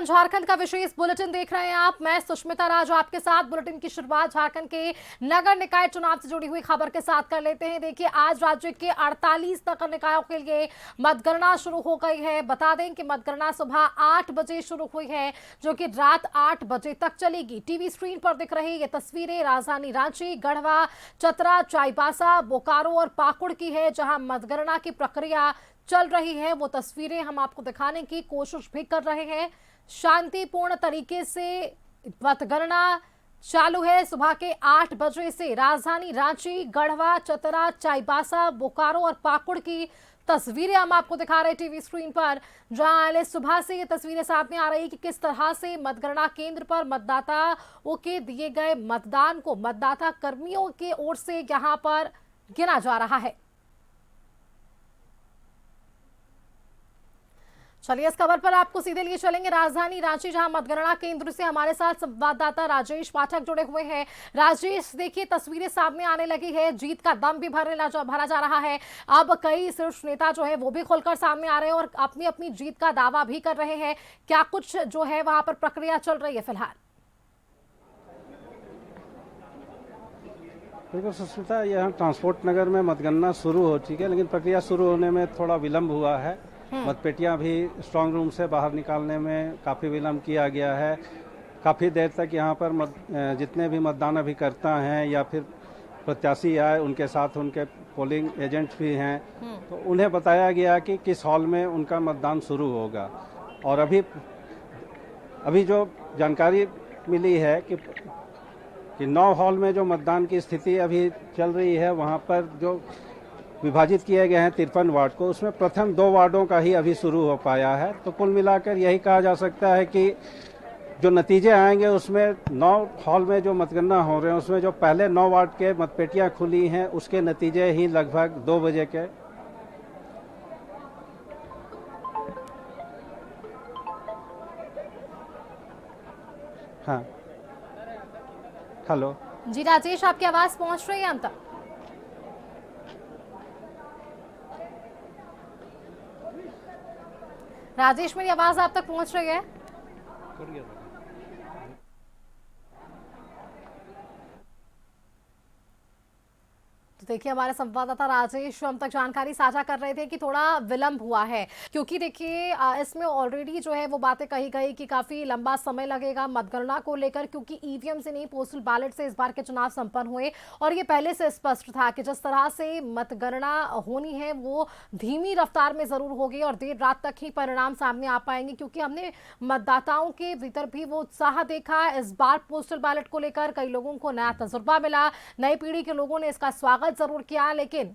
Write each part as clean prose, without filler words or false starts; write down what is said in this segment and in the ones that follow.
One Jharkhand का विशेष bulletin देख रहे हैं आप। मैं सुष्मिता राज आपके साथ। बुलेटिन की शुरुआत झारखंड के नगर निकाय चुनाव से जुड़ी हुई खबर के साथ कर लेते हैं। देखिए, आज राज्य के 48 नगर निकायों के लिए मतगणना शुरू हो गई है। बता दें कि मतगणना सुबह 8 बजे शुरू हुई है, जो कि रात 8 बजे तक चलेगी। टीवी स्क्रीन पर दिख रही ये तस्वीरें राजधानी रांची, गढ़वा, चतरा, चाईबासा, बोकारो और पाकुड़ की है, जहां मतगणना की प्रक्रिया चल रही है। वो तस्वीरें हम आपको दिखाने की कोशिश भी कर रहे हैं। शांतिपूर्ण तरीके से मतगणना चालू है। सुबह के 8 बजे से राजधानी रांची, गढ़वा, चतरा, चाईबासा, बोकारो और पाकुड़ की तस्वीरें हम आपको दिखा रहे हैं टीवी स्क्रीन पर, जहां सुबह से ये तस्वीरें सामने आ रही कि किस तरह से मतगणना केंद्र पर मतदाताओं के दिए गए मतदान को मतदाता कर्मियों की ओर से यहां पर गिना जा रहा है। चलिए, इस खबर पर आपको सीधे लिए चलेंगे राजधानी रांची, जहां मतगणना केंद्र से हमारे साथ संवाददाता राजेश पाठक जुड़े हुए हैं। राजेश, देखिए तस्वीरें सामने आने लगी है, जीत का दम भी भरा जा रहा है। अब कई शीर्ष नेता जो है वो भी खुलकर सामने आ रहे हैं और अपनी अपनी जीत का दावा भी कर रहे हैं। क्या कुछ जो है वहां पर प्रक्रिया चल रही है फिलहाल? बिल्कुल सुष्मिता, यहाँ ट्रांसपोर्ट नगर में मतगणना शुरू हो चुकी है, लेकिन प्रक्रिया शुरू होने में थोड़ा विलंब हुआ है। मतपेटियां भी स्ट्रांग रूम से बाहर निकालने में काफ़ी विलंब किया गया है। काफ़ी देर तक यहाँ पर जितने भी मतदान अभिकर्ता हैं या फिर प्रत्याशी आए, उनके साथ उनके पोलिंग एजेंट भी हैं, तो उन्हें बताया गया कि किस हॉल में उनका मतदान शुरू होगा। और अभी जो जानकारी मिली है कि 9 हॉल में जो मतदान की स्थिति अभी चल रही है, वहाँ पर जो विभाजित किए गए हैं 53 वार्ड को, उसमें प्रथम 2 वार्डों का ही अभी शुरू हो पाया है। तो कुल मिलाकर यही कहा जा सकता है कि जो नतीजे आएंगे उसमें 9 हॉल में जो मतगणना हो रहे हैं उसमें जो पहले 9 वार्ड के मतपेटियां खुली हैं उसके नतीजे ही लगभग 2 बजे के। हाँ, हेलो जी राजेश, आपकी आवाज पहुंच रही है हम तक? राजेश, मेरी आवाज आप तक पहुंच रही है? तो देखिए, हमारे संवाददाता राजेश हम तक जानकारी साझा कर रहे थे कि थोड़ा विलंब हुआ है, क्योंकि देखिए इसमें ऑलरेडी जो है वो बातें कही गई कि काफी लंबा समय लगेगा मतगणना को लेकर, क्योंकि ईवीएम से नहीं पोस्टल बैलेट से इस बार के चुनाव संपन्न हुए। और ये पहले से स्पष्ट था कि जिस तरह से मतगणना होनी है वो धीमी रफ्तार में जरूर होगी और देर रात तक ही परिणाम सामने आ पाएंगे, क्योंकि हमने मतदाताओं के भीतर भी वो उत्साह देखा। इस बार पोस्टल बैलेट को लेकर कई लोगों को नया तजुर्बा मिला, नई पीढ़ी के लोगों ने इसका स्वागत जरूर किया, लेकिन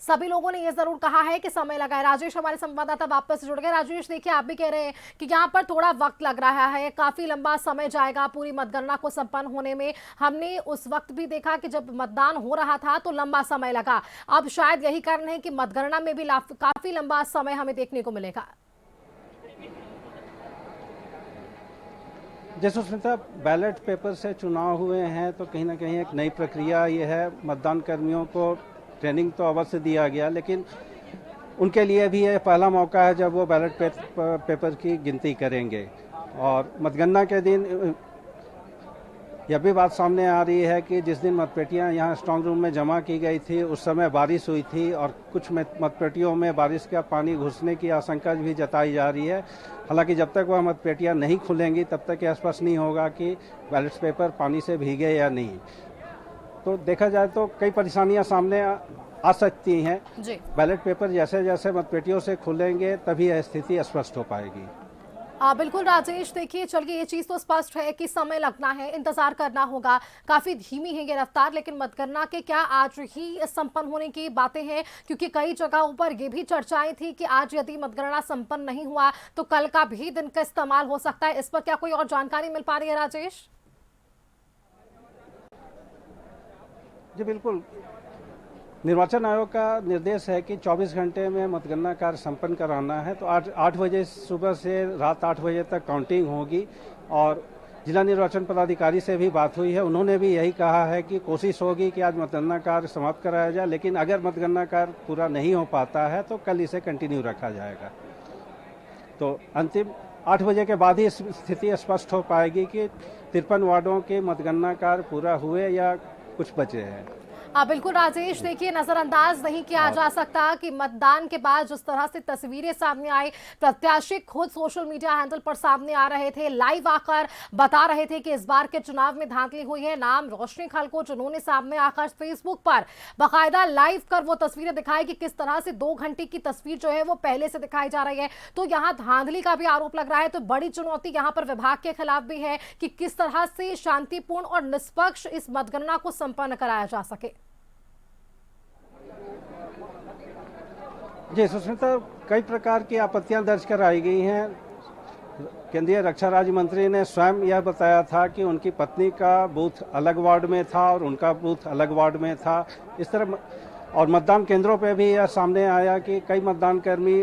सभी लोगों ने यह जरूर कहा है कि समय लगा है। राजेश, हमारे संवाददाता वापस जुड़ गए। राजेश, देखिए आप भी कह रहे हैं कि यहाँ पर थोड़ा वक्त लग रहा है, काफी लंबा समय जाएगा पूरी मतगणना को संपन्न होने में। हमने उस वक्त भी देखा कि जब मतदान हो रहा था तो लंबा समय लगा। अब शायद यही कारण है कि मतगणना में भी काफी लंबा समय हमें देखने को मिलेगा। जैसे सुष्मिता, बैलेट पेपर से चुनाव हुए हैं तो कहीं ना कहीं एक नई प्रक्रिया ये है। मतदान कर्मियों को ट्रेनिंग तो अवश्य दिया गया, लेकिन उनके लिए भी ये पहला मौका है जब वो बैलेट पेपर की गिनती करेंगे। और मतगणना के दिन यह भी बात सामने आ रही है कि जिस दिन मतपेटियां यहाँ स्ट्रांग रूम में जमा की गई थी उस समय बारिश हुई थी और कुछ मतपेटियों में बारिश का पानी घुसने की आशंका भी जताई जा रही है। हालांकि जब तक वह मतपेटियां नहीं खुलेंगी तब तक यह स्पष्ट नहीं होगा कि बैलेट पेपर पानी से भीगे या नहीं। तो देखा जाए तो कई परेशानियां सामने आ सकती हैं। बैलेट पेपर जैसे जैसे मतपेटियों से खुलेंगे तभी यह स्थिति स्पष्ट हो पाएगी। बिल्कुल राजेश, देखिए चलिए, ये चीज तो स्पष्ट है कि समय लगना है, इंतजार करना होगा, काफी धीमी है ये रफ्तार। लेकिन मतगणना के क्या आज ही संपन्न होने की बातें हैं? क्योंकि कई जगहों पर ये भी चर्चाएं थी कि आज यदि मतगणना संपन्न नहीं हुआ तो कल का भी दिन का इस्तेमाल हो सकता है। इस पर क्या कोई और जानकारी मिल पा रही है राजेश? जी बिल्कुल, निर्वाचन आयोग का निर्देश है कि 24 घंटे में मतगणना कार्य संपन्न कराना है। तो 8 बजे सुबह से रात 8 बजे तक काउंटिंग होगी। और जिला निर्वाचन पदाधिकारी से भी बात हुई है, उन्होंने भी यही कहा है कि कोशिश होगी कि आज मतगणना कार्य समाप्त कराया जाए, लेकिन अगर मतगणना कार्य पूरा नहीं हो पाता है तो कल इसे कंटिन्यू रखा जाएगा। तो अंतिम 8 बजे के बाद ही स्थिति स्पष्ट हो पाएगी कि 53 वार्डों के मतगणना कार्य पूरा हुए या कुछ बचे हैं। बिल्कुल राजेश, देखिए नजरअंदाज नहीं किया जा सकता कि मतदान के बाद जिस तरह से तस्वीरें सामने आई, प्रत्याशी खुद सोशल मीडिया हैंडल पर सामने आ रहे थे, लाइव आकर बता रहे थे कि इस बार के चुनाव में धांधली हुई है। नाम रोशनी खलको जिन्होंने सामने आकर फेसबुक पर बाकायदा लाइव कर वो तस्वीरें दिखाई कि किस तरह से 2 घंटे की तस्वीर जो है वो पहले से दिखाई जा रही है, तो यहाँ धांधली का भी आरोप लग रहा है। तो बड़ी चुनौती यहाँ पर विभाग के खिलाफ भी है कि किस तरह से शांतिपूर्ण और निष्पक्ष इस मतगणना को संपन्न कराया जा सके। जी सुष्मिता, कई प्रकार की आपत्तियां दर्ज कराई गई हैं। केंद्रीय रक्षा राज्य मंत्री ने स्वयं यह बताया था कि उनकी पत्नी का बूथ अलग वार्ड में था और उनका बूथ अलग वार्ड में था। इस तरह और मतदान केंद्रों पर भी यह सामने आया कि कई मतदान कर्मी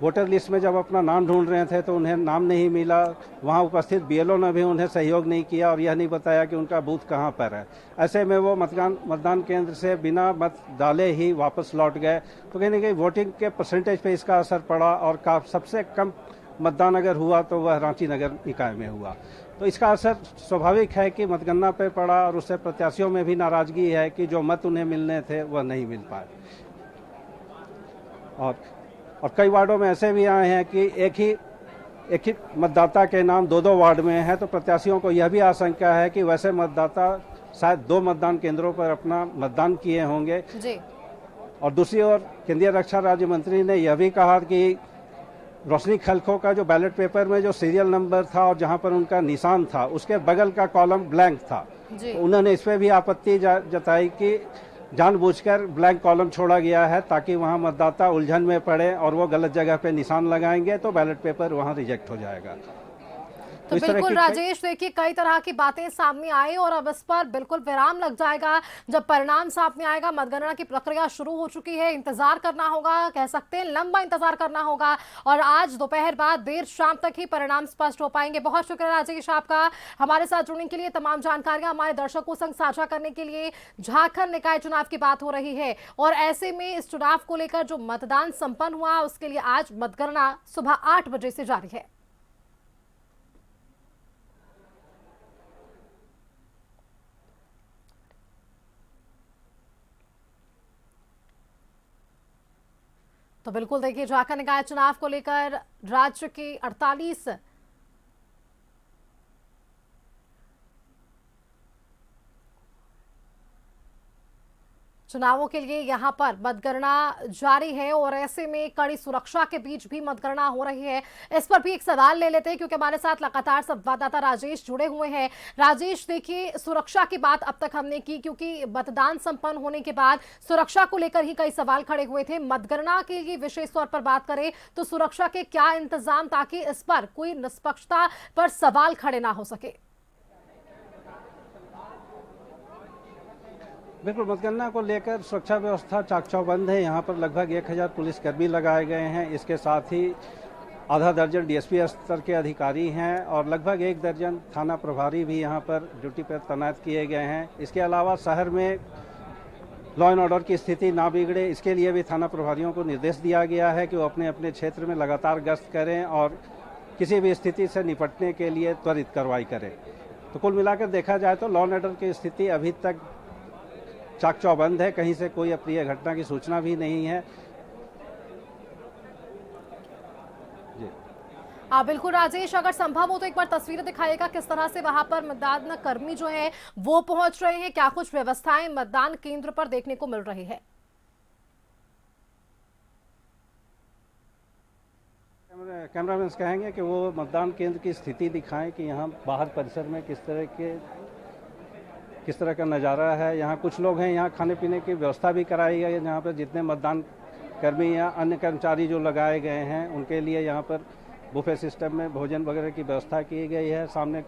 वोटर लिस्ट में जब अपना नाम ढूंढ रहे थे तो उन्हें नाम नहीं मिला। वहां उपस्थित बीएलओ ने भी उन्हें सहयोग नहीं किया और यह नहीं बताया कि उनका बूथ कहां पर है। ऐसे में वो मतदान केंद्र से बिना मत डाले ही वापस लौट गए। तो कहीं ना कहीं वोटिंग के परसेंटेज पे इसका असर पड़ा और सबसे कम मतदान अगर हुआ तो वह रांची नगर निकाय में हुआ। तो इसका असर स्वाभाविक है कि मतगणना पे पड़ा और उससे प्रत्याशियों में भी नाराजगी है कि जो मत उन्हें मिलने थे वह नहीं मिल पाए। और कई वार्डों में ऐसे भी आए हैं कि एक ही मतदाता के नाम 2-2 वार्ड में है। तो प्रत्याशियों को यह भी आशंका है कि वैसे मतदाता शायद 2 मतदान केंद्रों पर अपना मतदान किए होंगे जी। और दूसरी ओर केंद्रीय रक्षा राज्य मंत्री ने यह भी कहा कि रोशनी खलखो का जो बैलेट पेपर में जो सीरियल नंबर था और जहां पर उनका निशान था उसके बगल का कॉलम ब्लैंक था। तो उन्होंने इस पर भी आपत्ति जताई कि जानबूझकर ब्लैंक कॉलम छोड़ा गया है ताकि वहां मतदाता उलझन में पड़े और वो गलत जगह पे निशान लगाएंगे तो बैलेट पेपर वहां रिजेक्ट हो जाएगा। तो बिल्कुल राजेश, देखिए कई तरह की बातें सामने आई और अब इस पर बिल्कुल विराम लग जाएगा जब परिणाम सामने आएगा। मतगणना की प्रक्रिया शुरू हो चुकी है, इंतजार करना होगा, कह सकते हैं लंबा इंतजार करना होगा और आज दोपहर बाद देर शाम तक ही परिणाम स्पष्ट हो पाएंगे। बहुत शुक्रिया राजेश आपका हमारे साथ जुड़ने के लिए, तमाम जानकारियां हमारे दर्शकों संग साझा करने के लिए। झारखंड निकाय चुनाव की बात हो रही है और ऐसे में इस चुनाव को लेकर जो मतदान संपन्न हुआ उसके लिए आज मतगणना सुबह 8 बजे से जारी है। तो बिल्कुल देखिए झारखंड निकाय चुनाव को लेकर राज्य के 48 चुनावों के लिए यहां पर मतगणना जारी है और ऐसे में कड़ी सुरक्षा के बीच भी मतगणना हो रही है। इस पर भी एक सवाल ले लेते हैं क्योंकि हमारे साथ लगातार संवाददाता राजेश जुड़े हुए हैं। राजेश, देखिए सुरक्षा की बात अब तक हमने की क्योंकि मतदान संपन्न होने के बाद सुरक्षा को लेकर ही कई सवाल खड़े हुए थे। मतगणना के लिए विशेष तौर पर बात करें तो सुरक्षा के क्या इंतजाम ताकि इस पर कोई निष्पक्षता पर सवाल खड़े ना हो सके? बिल्कुल, मतगणना को लेकर सुरक्षा व्यवस्था चाक चौबंद है। यहाँ पर लगभग 1000 पुलिसकर्मी लगाए गए हैं। इसके साथ ही आधा दर्जन डीएसपी स्तर के अधिकारी हैं और लगभग 1 दर्जन थाना प्रभारी भी यहाँ पर ड्यूटी पर तैनात किए गए हैं। इसके अलावा शहर में लॉ एंड ऑर्डर की स्थिति ना बिगड़े इसके लिए भी थाना प्रभारियों को निर्देश दिया गया है कि वो अपने अपने क्षेत्र में लगातार गश्त करें और किसी भी स्थिति से निपटने के लिए त्वरित कार्रवाई करें। तो कुल मिलाकर देखा जाए तो लॉ एंड ऑर्डर की स्थिति अभी तक चाक चौबंद है, कहीं से कोई अप्रिय घटना की सूचना भी नहीं है। जी बिल्कुल राजेश, अगर संभव हो तो एक बार तस्वीरें दिखाइएगा किस तरह से वहां पर मतदान कर्मी जो है वो पहुंच रहे हैं, क्या कुछ व्यवस्थाएं मतदान केंद्र पर देखने को मिल रही है? कैमरामैन कहेंगे कि वो मतदान केंद्र की स्थिति दिखाएं कि यहाँ बाहर परिसर में किस तरह का नज़ारा है। यहाँ कुछ लोग हैं, यहाँ खाने पीने की व्यवस्था भी कराई गई है। यहाँ पर जितने मतदान कर्मी या अन्य कर्मचारी जो लगाए गए हैं उनके लिए यहाँ पर बुफे सिस्टम में भोजन वगैरह की व्यवस्था की गई है। सामने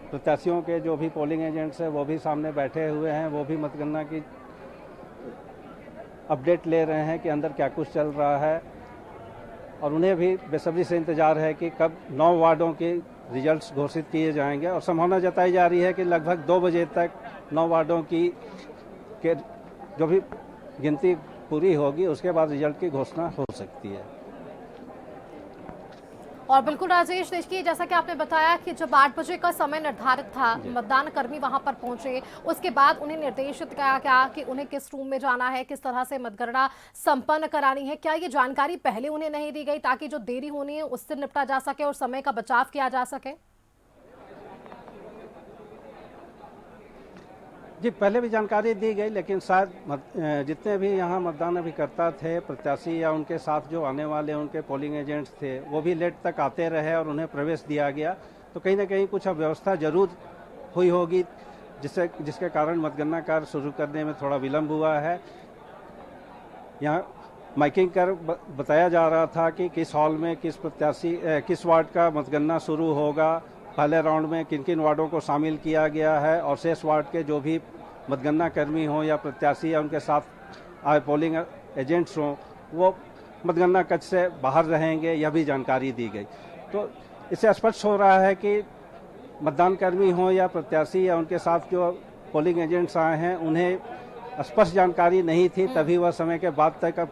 प्रत्याशियों के जो भी पोलिंग एजेंट्स हैं वो भी सामने बैठे हुए हैं, वो भी मतगणना की अपडेट ले रहे हैं कि अंदर क्या कुछ चल रहा है और उन्हें भी बेसब्री से इंतजार है कि कब 9 वार्डों के रिजल्ट्स घोषित किए जाएंगे और संभावना जताई जा रही है कि लगभग 2 बजे तक 9 वार्डों की जो भी गिनती पूरी होगी उसके बाद रिजल्ट की घोषणा हो सकती है। और बिल्कुल राजेश, देखिए जैसा कि आपने बताया कि जब 8 बजे का समय निर्धारित था, मतदान कर्मी वहां पर पहुंचे, उसके बाद उन्हें निर्देशित किया गया कि उन्हें किस रूम में जाना है, किस तरह से मतगणना संपन्न करानी है। क्या ये जानकारी पहले उन्हें नहीं दी गई ताकि जो देरी होनी है उससे निपटा जा सके और समय का बचाव किया जा सके? जी, पहले भी जानकारी दी गई, लेकिन शायद जितने भी यहाँ मतदान अभिकर्ता थे, प्रत्याशी या उनके साथ जो आने वाले उनके पोलिंग एजेंट्स थे, वो भी लेट तक आते रहे और उन्हें प्रवेश दिया गया। तो कहीं ना कहीं कुछ अव्यवस्था जरूर हुई होगी, जिसके कारण मतगणना कार्य शुरू करने में थोड़ा विलम्ब हुआ है। यहाँ माइकिंग कर बताया जा रहा था कि किस हॉल में किस वार्ड का मतगणना शुरू होगा, पहले राउंड में किन किन वार्डों को शामिल किया गया है, और शेष वार्ड के जो भी मतगणना कर्मी हों या प्रत्याशी या उनके साथ आए पोलिंग एजेंट्स हों, वो मतगणना कक्ष से बाहर रहेंगे, यह भी जानकारी दी गई। तो इससे स्पष्ट हो रहा है कि मतदान कर्मी हों या प्रत्याशी या उनके साथ जो पोलिंग एजेंट्स आए हैं, उन्हें स्पष्ट जानकारी नहीं थी, तभी वह समय के बाद तक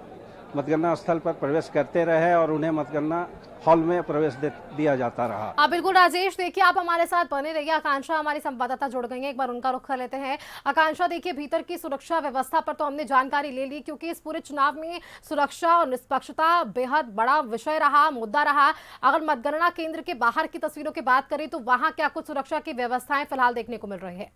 मतगणना स्थल पर प्रवेश करते रहे और उन्हें मतगणना हॉल में प्रवेश दिया जाता रहा। बिल्कुल राजेश, देखिए आप हमारे साथ बने रहिए। आकांक्षा हमारी संवाददाता जुड़ गई है, एक बार उनका रुख कर लेते हैं। आकांक्षा, देखिए भीतर की सुरक्षा व्यवस्था पर तो हमने जानकारी ले ली, क्योंकि इस पूरे चुनाव में सुरक्षा और निष्पक्षता बेहद बड़ा विषय रहा, मुद्दा रहा। अगर मतगणना केंद्र के बाहर की तस्वीरों की बात करें तो वहां क्या कुछ सुरक्षा की व्यवस्थाएं फिलहाल देखने को मिल रही है?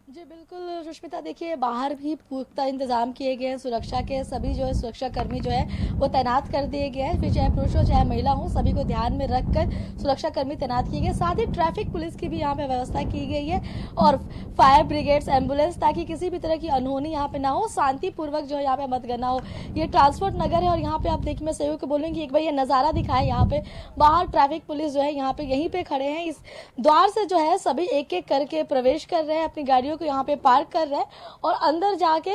जी बिल्कुल सुष्मिता, देखिए बाहर भी पुख्ता इंतजाम किए गए हैं सुरक्षा के। सभी जो है सुरक्षा कर्मी जो है वो तैनात कर दिए गए हैं, फिर चाहे पुरुष हो चाहे महिला हो, सभी को ध्यान में रखकर सुरक्षा कर्मी तैनात किए गए। साथ ही ट्रैफिक पुलिस की भी यहाँ पे व्यवस्था की गई है और फायर ब्रिगेड्स, एम्बुलेंस, ताकि किसी भी तरह की अनहोनी यहाँ पे ना हो, शांतिपूर्वक जो है यहाँ पे मतगणना हो। ये ट्रांसपोर्ट नगर है और यहाँ पे आप देखिए, मैं सहयोग को बोलूँगी एक बार ये नज़ारा दिखाएं। यहाँ पे बाहर ट्रैफिक पुलिस जो है यहाँ पे यहीं पे खड़े हैं। इस द्वार से जो है सभी एक एक करके प्रवेश कर रहे हैं, अपनी गाड़ियों को यहाँ पे पार्क कर रहे हैं और अंदर जाके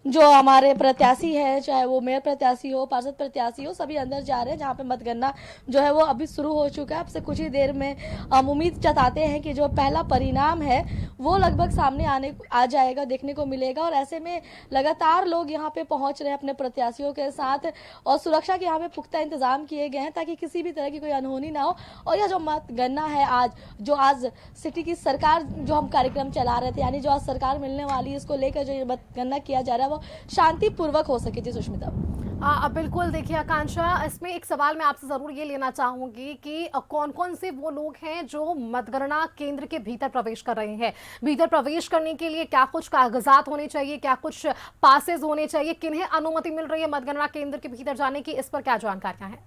जो हमारे प्रत्याशी है, चाहे वो मेयर प्रत्याशी हो, पार्षद प्रत्याशी हो, सभी अंदर जा रहे हैं, जहाँ पे मतगणना जो है वो अभी शुरू हो चुका है। अब से कुछ ही देर में हम उम्मीद जताते हैं कि जो पहला परिणाम है वो लगभग सामने आ जाएगा, देखने को मिलेगा। और ऐसे में लगातार लोग यहाँ पे पहुंच रहे हैं अपने प्रत्याशियों के साथ और सुरक्षा के यहाँ पे पुख्ता इंतजाम किए गए हैं ताकि किसी भी तरह की कोई अनहोनी ना हो। और यह जो मतगणना है आज सिटी की सरकार जो हम कार्यक्रम चला रहे थे, यानी जो आज सरकार मिलने वाली है, इसको लेकर जो ये मतगणना किया जा रहा है वो शांतिपूर्वक हो सके। जी सुष्मिता। बिल्कुल, देखिए आकांक्षा, इसमें एक सवाल मैं आपसे जरूर ये लेना चाहूंगी कि कौन कौन से वो लोग हैं जो मतगणना केंद्र के भीतर प्रवेश कर रहे हैं? भीतर प्रवेश करने के लिए क्या कुछ कागजात होने चाहिए, क्या कुछ पासेज होने चाहिए, किन्हें अनुमति मिल रही है मतगणना केंद्र के भीतर जाने की, इस पर क्या जानकारियां हैं?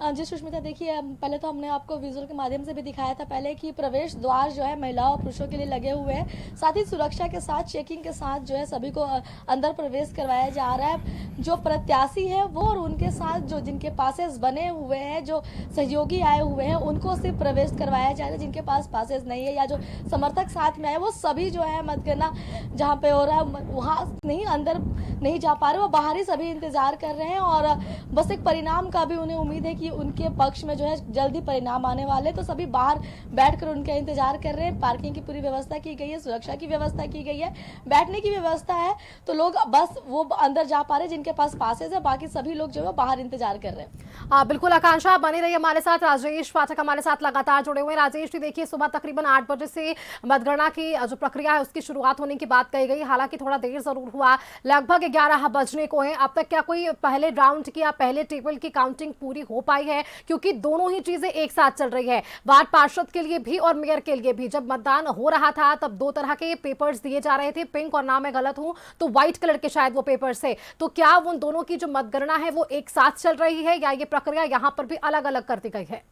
जी सुष्मिता, देखिए पहले तो हमने आपको विजुअल के माध्यम से भी दिखाया था पहले कि प्रवेश द्वार जो है महिलाओं और पुरुषों के लिए लगे हुए हैं। साथ ही सुरक्षा के साथ, चेकिंग के साथ जो है सभी को अंदर प्रवेश करवाया जा रहा है। जो प्रत्याशी है वो और उनके साथ जो जिनके पासेस बने हुए हैं, जो सहयोगी आए हुए हैं, उनको सिर्फ प्रवेश करवाया जा रहा है। जिनके पास पासेस नहीं है या जो समर्थक साथ में आए, वो सभी जो है मतगणना जहाँ पे हो रहा है वहाँ नहीं, अंदर नहीं जा पा रहे, वो बाहर ही सभी इंतजार कर रहे हैं। और बस एक परिणाम का भी उन्हें उम्मीद है कि उनके पक्ष में जो है जल्दी परिणाम आने वाले, तो सभी बाहर बैठकर उनका इंतजार कर रहे हैं। पार्किंग की पूरी व्यवस्था की गई है, सुरक्षा की व्यवस्था की गई है, बैठने की व्यवस्था है, तो लोग बस वो अंदर जा पा रहे जिनके पास पासेस है, बाकी सभी लोग जो है बाहर इंतजार कर रहे हैं। बिल्कुल आकांक्षा, आप बने रहिए हमारे साथ। राजेश पाठक हमारे साथ लगातार जुड़े हुए हैं। राजेश जी, देखिए सुबह तकरीबन 8 बजे से मतगणना की जो प्रक्रिया है उसकी शुरुआत होने की बात कही गई, हालांकि थोड़ा देर जरूर हुआ, लगभग 11 बजने को है। अब तक क्या कोई पहले राउंड की या पहले टेबल की काउंटिंग पूरी हो पाई है? क्योंकि दोनों ही चीजें एक साथ चल रही है, वार्ड पार्षद के लिए भी और मेयर के लिए भी। जब मतदान हो रहा था तब 2 तरह के पेपर्स दिए जा रहे थे, पिंक और ना मैं गलत हूं तो व्हाइट कलर के शायद वो पेपर्स थे। तो क्या उन दोनों की जो मतगणना है वो एक साथ चल रही है या ये प्रक्रिया यहां पर भी अलग अलग कर दी गई है?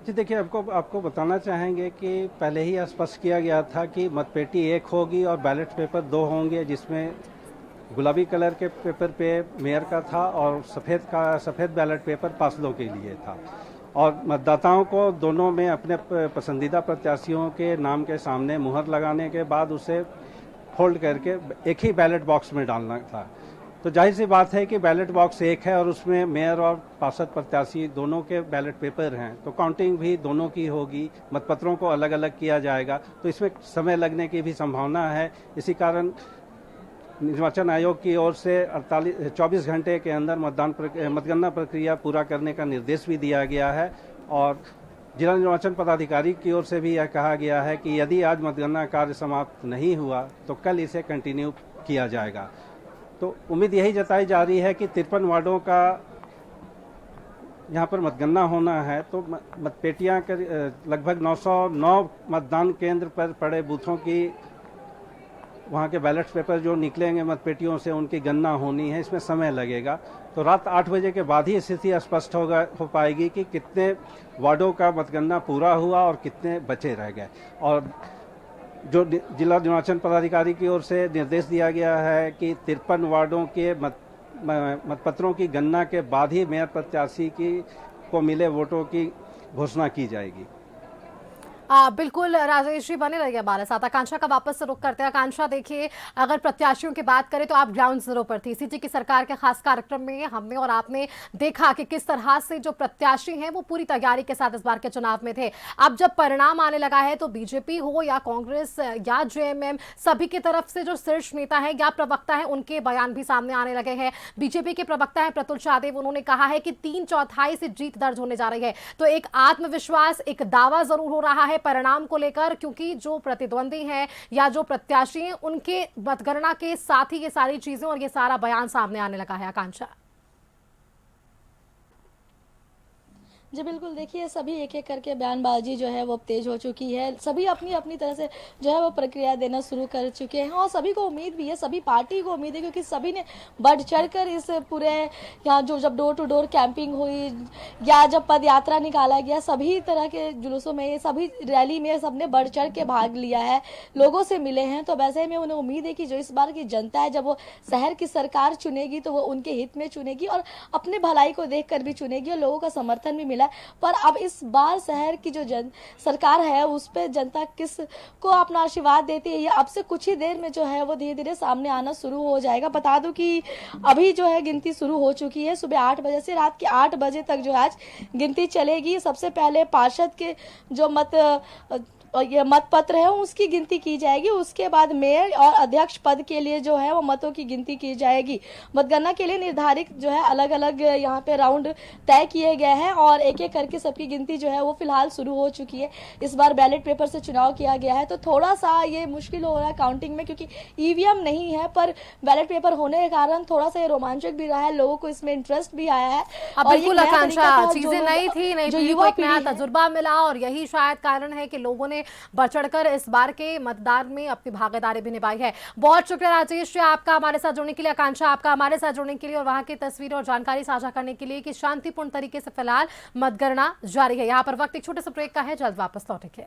जी देखिए, आपको बताना चाहेंगे कि पहले ही स्पष्ट किया गया था कि मतपेटी 1 होगी और बैलेट पेपर 2 होंगे, जिसमें गुलाबी कलर के पेपर पे मेयर का था और सफ़ेद बैलेट पेपर पार्षदों के लिए था। और मतदाताओं को दोनों में अपने पसंदीदा प्रत्याशियों के नाम के सामने मुहर लगाने के बाद उसे फोल्ड करके एक ही बैलेट बॉक्स में डालना था। तो जाहिर सी बात है कि बैलेट बॉक्स एक है और उसमें मेयर और पार्षद प्रत्याशी दोनों के बैलेट पेपर हैं, तो काउंटिंग भी दोनों की होगी, मतपत्रों को अलग अलग किया जाएगा, तो इसमें समय लगने की भी संभावना है। इसी कारण निर्वाचन आयोग की ओर से 24 घंटे के अंदर मतगणना प्रक्रिया पूरा करने का निर्देश भी दिया गया है और जिला निर्वाचन पदाधिकारी की ओर से भी यह कहा गया है कि यदि आज मतगणना कार्य समाप्त नहीं हुआ तो कल इसे कंटिन्यू किया जाएगा। तो उम्मीद यही जताई जा रही है कि 53 वार्डों का यहाँ पर मतगणना होना है, तो मतपेटियाँ लगभग 909 मतदान केंद्र पर पड़े बूथों की वहाँ के बैलेट पेपर जो निकलेंगे मतपेटियों से उनकी गणना होनी है, इसमें समय लगेगा। तो रात 8 बजे के बाद ही स्थिति स्पष्ट हो पाएगी कि कितने वार्डों का मतगणना पूरा हुआ और कितने बचे रह गए। और जो जिला निर्वाचन पदाधिकारी की ओर से निर्देश दिया गया है कि 53 वार्डों के मतपत्रों की गणना के बाद ही मेयर प्रत्याशी को मिले वोटों की घोषणा की जाएगी। बिल्कुल राजेश जी, बने रहिए हमारे साथ। आकांक्षा का वापस से रुख करते हैं। आकांक्षा, देखिए, अगर प्रत्याशियों की बात करें तो आप ग्राउंड जीरो पर थी। सीटी की सरकार के खास कार्यक्रम में हमने और आपने देखा कि किस तरह से जो प्रत्याशी हैं वो पूरी तैयारी के साथ इस बार के चुनाव में थे। अब जब परिणाम आने लगा है तो बीजेपी हो या कांग्रेस या जेएमएम, सभी की तरफ से जो शीर्ष नेता है या प्रवक्ता है उनके बयान भी सामने आने लगे हैं। बीजेपी के प्रवक्ता है प्रतुल शाहदेव, उन्होंने कहा है कि 3/4 से जीत दर्ज होने जा रही है। तो एक आत्मविश्वास, एक दावा जरूर हो रहा है परिणाम को लेकर, क्योंकि जो प्रतिद्वंदी हैं या जो प्रत्याशी हैं उनके मतगणना के साथ ही ये सारी चीजें और ये सारा बयान सामने आने लगा है। आकांक्षा जी बिल्कुल, देखिए सभी एक एक करके बयानबाजी जो है वो तेज हो चुकी है। सभी अपनी अपनी तरह से जो है वो प्रक्रिया देना शुरू कर चुके हैं और सभी को उम्मीद भी है, सभी पार्टी को उम्मीद है, क्योंकि सभी ने बढ़ चढ़कर इस पूरे यहाँ जो जब डोर टू डोर कैंपिंग हुई या जब पद यात्रा निकाला गया, सभी तरह के जुलूसों में, सभी रैली में सबने बढ़ चढ़ के भाग लिया है, लोगों से मिले हैं। तो वैसे में उन्हें उम्मीद है कि जो इस बार की जनता है, जब वो शहर की सरकार चुनेगी तो वो उनके हित में चुनेगी और अपने भलाई को देख कर भी चुनेगी और लोगों का समर्थन भी मिला। पर अब इस बार शहर की जो सरकार है उस पर जनता किस को अपना आशीर्वाद देती है, ये अब से कुछ ही देर में जो है वो धीरे धीरे सामने आना शुरू हो जाएगा। बता दूं कि अभी जो है गिनती शुरू हो चुकी है। सुबह 8 बजे से रात के 8 बजे तक जो आज गिनती चलेगी। सबसे पहले पार्षद के जो ये मतपत्र है उसकी गिनती की जाएगी। उसके बाद मेयर और अध्यक्ष पद के लिए जो है वो मतों की गिनती की जाएगी। मतगणना के लिए निर्धारित जो है अलग अलग यहाँ पे राउंड तय किए गए हैं और एक एक करके सबकी गिनती जो है वो फिलहाल शुरू हो चुकी है। इस बार बैलेट पेपर से चुनाव किया गया है तो थोड़ा सा ये मुश्किल हो रहा है काउंटिंग में, क्योंकि ईवीएम नहीं है, पर बैलेट पेपर होने के कारण थोड़ा सा ये रोमांचक भी रहा है, लोगों को इसमें इंटरेस्ट भी आया है। बिल्कुल आकांक्षा, चीजें नई थी, नई पीढ़ी को एक नया तजुर्बा मिला और यही शायद कारण है कि लोगों ने बढ़ चढ़कर इस बार के मतदान में अपनी भागीदारी भी निभाई है। बहुत शुक्रिया राजेश जी आपका हमारे साथ जुड़ने के लिए, आकांक्षा आपका हमारे साथ जुड़ने के लिए और वहां की तस्वीरें और जानकारी साझा करने के लिए कि शांतिपूर्ण तरीके से फिलहाल मतगणना जारी है। यहाँ पर वक्त एक छोटे से ब्रेक का है, जल्द वापस लौटेंगे।